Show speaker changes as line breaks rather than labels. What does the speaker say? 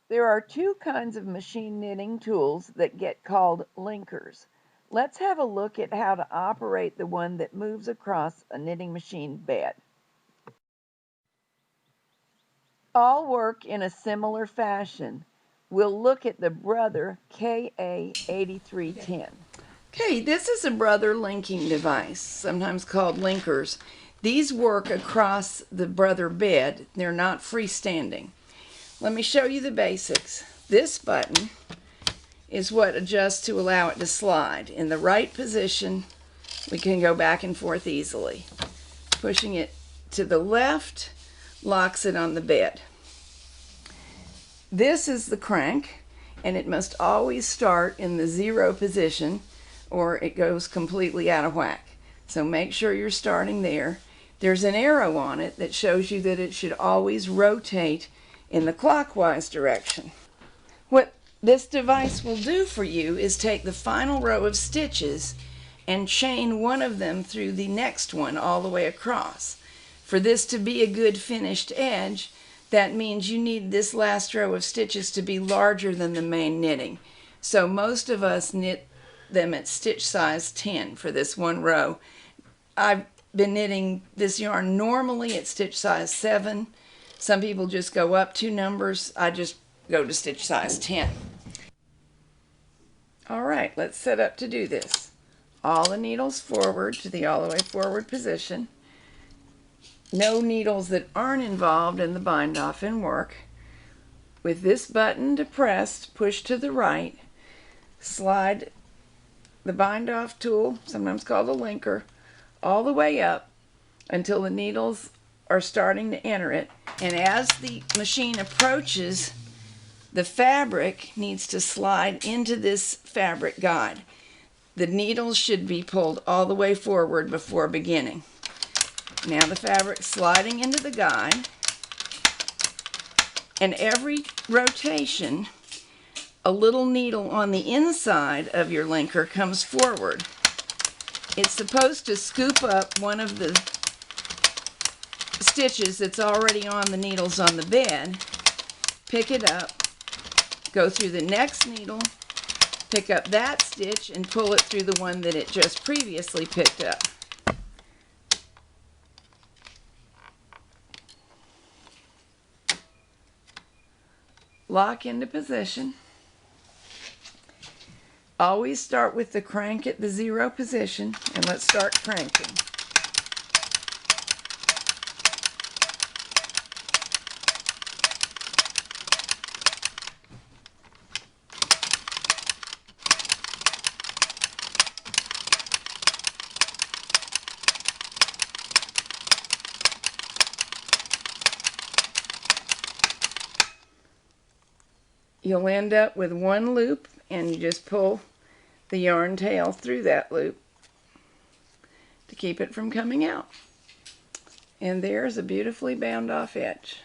There are two kinds of machine knitting tools that get called linkers. Let's have a look at how to operate the one that moves across a knitting machine bed. All work in a similar fashion. We'll look at the Brother KA8310. Okay, this is a Brother linking device, sometimes called linkers. These work across the Brother bed. They're not freestanding. Let me show you the basics. This button is what adjusts to allow it to slide. In the right position, we can go back and forth easily. Pushing it to the left locks it on the bed. This is the crank, and it must always start in the 0 position or it goes completely out of whack. So make sure you're starting there. There's an arrow on it that shows you that it should always rotate in the clockwise direction. What this device will do for you is take the final row of stitches and chain one of them through the next one all the way across. For this to be a good finished edge, that means you need this last row of stitches to be larger than the main knitting. So most of us knit them at stitch size 10 for this one row. I've been knitting this yarn normally at stitch size 7. Some people just go up 2 numbers. I just go to stitch size 10. Alright, let's set up to do this. All the needles forward to the all the way forward position. No needles that aren't involved in the bind off and work. With this button depressed, push to the right, slide the bind off tool, sometimes called a linker, all the way up until the needles are starting to enter it. And as the machine approaches, the fabric needs to slide into this fabric guide. The needles should be pulled all the way forward before beginning. Now the fabric's sliding into the guide, and every rotation, a little needle on the inside of your linker comes forward. It's supposed to scoop up one of the stitches that's already on the needles on the bed, pick it up, go through the next needle, pick up that stitch, and pull it through the one that it just previously picked up. Lock into position. Always start with the crank at the 0 position, and let's start cranking. You'll end up with one loop, and you just pull the yarn tail through that loop to keep it from coming out. And there's a beautifully bound off edge.